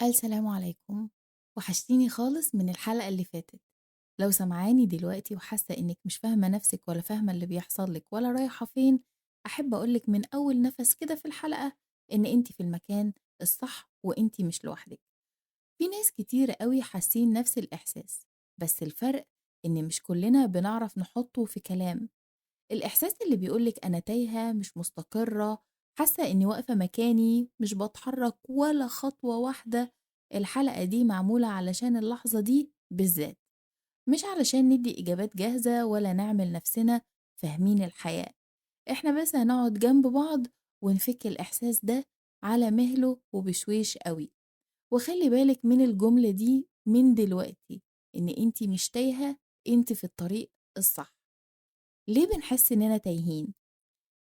السلام عليكم. وحشتيني خالص من الحلقة اللي فاتت. لو سمعاني دلوقتي وحاسة إنك مش فاهمة نفسك ولا فاهمة اللي بيحصل لك ولا رايحة فين، أحب أقولك من أول نفس كده في الحلقة إن أنت في المكان الصح وأنت مش لوحدك. في ناس كتير قوي حاسين نفس الإحساس، بس الفرق إن مش كلنا بنعرف نحطه في كلام. الإحساس اللي بيقولك أنا تايهة مش مستقرة، حاسة إني واقفة مكاني مش بتحرك ولا خطوة واحدة. الحلقة دي معمولة علشان اللحظة دي بالذات، مش علشان ندي إجابات جاهزة ولا نعمل نفسنا فاهمين الحياة. إحنا بس هنقعد جنب بعض ونفك الإحساس ده على مهله وبشويش قوي. وخلي بالك من الجملة دي من دلوقتي، إن انتي مش تايهة، انتي في الطريق الصح. ليه بنحس إننا تايهين؟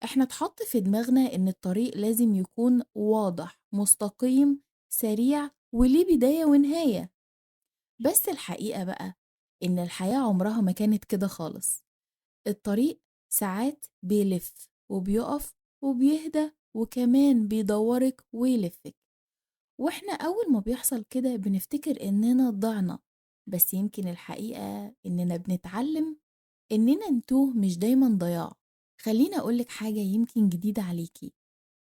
إحنا اتحط في دماغنا إن الطريق لازم يكون واضح مستقيم سريع وليه بداية ونهاية. بس الحقيقة بقى إن الحياة عمرها ما كانت كده خالص. الطريق ساعات بيلف وبيقف وبيهدى وكمان بيدورك ويلفك. وإحنا أول ما بيحصل كده بنفتكر إننا ضعنا، بس يمكن الحقيقة إننا بنتعلم إننا نتوه مش دايما ضياع. خليني أقولك حاجة يمكن جديدة عليكي،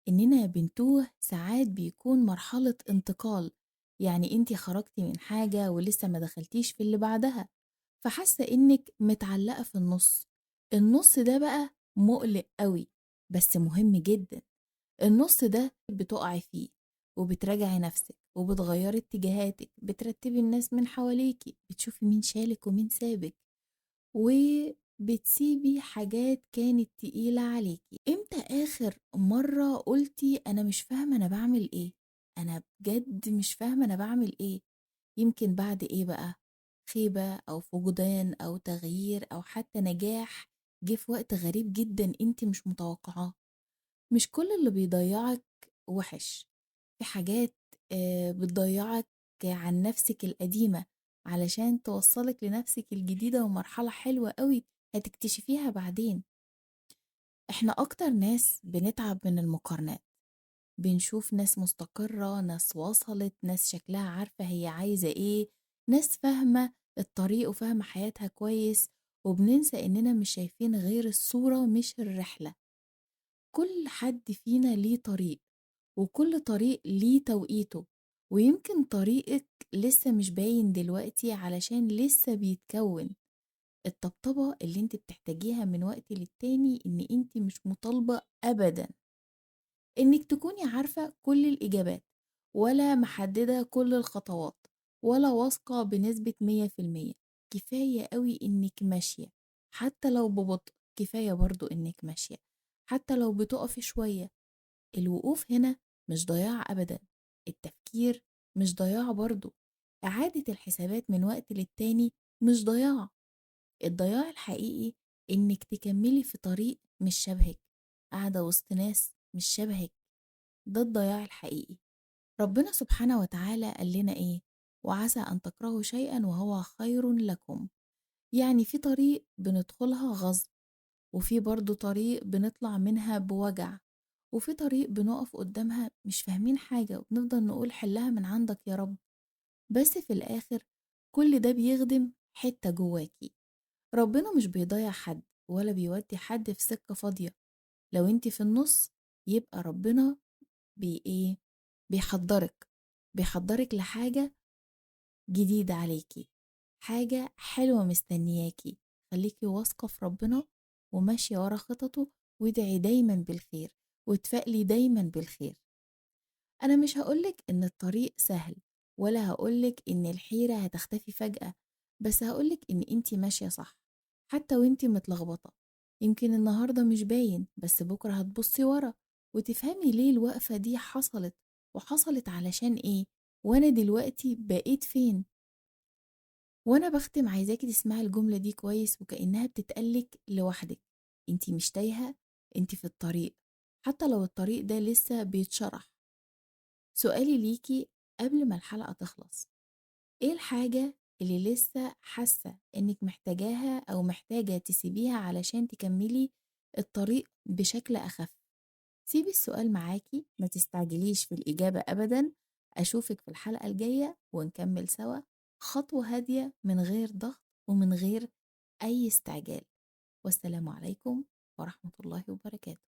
إننا بنتوه ساعات بيكون مرحلة انتقال. يعني انتي خرجتي من حاجة ولسه ما دخلتيش في اللي بعدها، فحاسة إنك متعلقة في النص. النص ده بقى مقلق قوي، بس مهم جدا. النص ده بتقعي فيه وبتراجعي نفسك وبتغيري اتجاهاتك، بترتبي الناس من حواليكي، بتشوفي مين شالك ومين سابك، وبتسيبي حاجات كانت تقيلة عليكي. امتى آخر مرة قلتي أنا مش فاهمة أنا بعمل إيه؟ أنا بجد مش فاهمة أنا بعمل إيه. يمكن بعد إيه بقى؟ خيبة أو فقدان أو تغيير أو حتى نجاح جه في وقت غريب جدا انت مش متوقعاه. مش كل اللي بيضيعك وحش. في حاجات بتضيعك عن نفسك القديمة علشان توصلك لنفسك الجديدة، ومرحلة حلوة قوي هتكتشفيها بعدين. احنا اكتر ناس بنتعب من المقارنات. بنشوف ناس مستقرة، ناس وصلت، ناس شكلها عارفة هي عايزة ايه، ناس فاهمة الطريق وفاهمة حياتها كويس، وبننسى اننا مش شايفين غير الصورة مش الرحلة. كل حد فينا ليه طريق، وكل طريق ليه توقيته. ويمكن طريقك لسه مش باين دلوقتي علشان لسه بيتكون. الطبطبة اللي انت بتحتاجيها من وقت للتاني ان انت مش مطالبة ابدا انك تكوني عارفة كل الاجابات، ولا محددة كل الخطوات، ولا واثقة بنسبة 100%. كفاية قوي انك ماشية، حتى لو ببطء. كفاية برضو انك ماشية حتى لو بتقفي شوية. الوقوف هنا مش ضياع أبدا. التفكير مش ضياع برضو. إعادة الحسابات من وقت للتاني مش ضياع. الضياع الحقيقي إنك تكملي في طريق مش شبهك، قاعدة وسط ناس مش شبهك. ده الضياع الحقيقي. ربنا سبحانه وتعالى قال لنا إيه؟ وعسى أن تكرهوا شيئا وهو خير لكم. يعني في طريق بندخلها غصب، وفي برضو طريق بنطلع منها بوجع، وفي طريق بنقف قدامها مش فاهمين حاجة وبنفضل نقول حلها من عندك يا رب. بس في الآخر كل ده بيخدم حتة جواكي. ربنا مش بيضيع حد ولا بيودي حد في سكة فاضية. لو انت في النص يبقى ربنا ايه؟ بيحضرك، بيحضرك لحاجة جديدة عليكي، حاجة حلوة مستنياكي. خليكي واثقة في ربنا وماشية ورا خططه، وادعي دايما بالخير وتفائلي دايما بالخير. أنا مش هقولك إن الطريق سهل، ولا هقولك إن الحيرة هتختفي فجأة، بس هقولك إن انتي ماشية صح حتى وانتي متلخبطة. يمكن النهاردة مش باين، بس بكرة هتبصي ورا وتفهمي ليه الوقفة دي حصلت، وحصلت علشان ايه، وانا دلوقتي بقيت فين. وانا بختم عايزاكي تسمعي الجملة دي كويس وكأنها بتتقالك لوحدك. انتي مش تايهة، انتي في الطريق، حتى لو الطريق ده لسه بيتشرح. سؤالي ليكي قبل ما الحلقة تخلص، ايه الحاجة اللي لسه حاسة انك محتاجاها او محتاجة تسيبيها علشان تكملي الطريق بشكل اخف؟ سيبي السؤال معاكي، ما تستعجليش في الإجابة أبدا. أشوفِك في الحلقة الجاية ونكمّل سوا خطوة هادية من غير ضغط ومن غير أي استعجال، والسلام عليكم ورحمة الله وبركاته.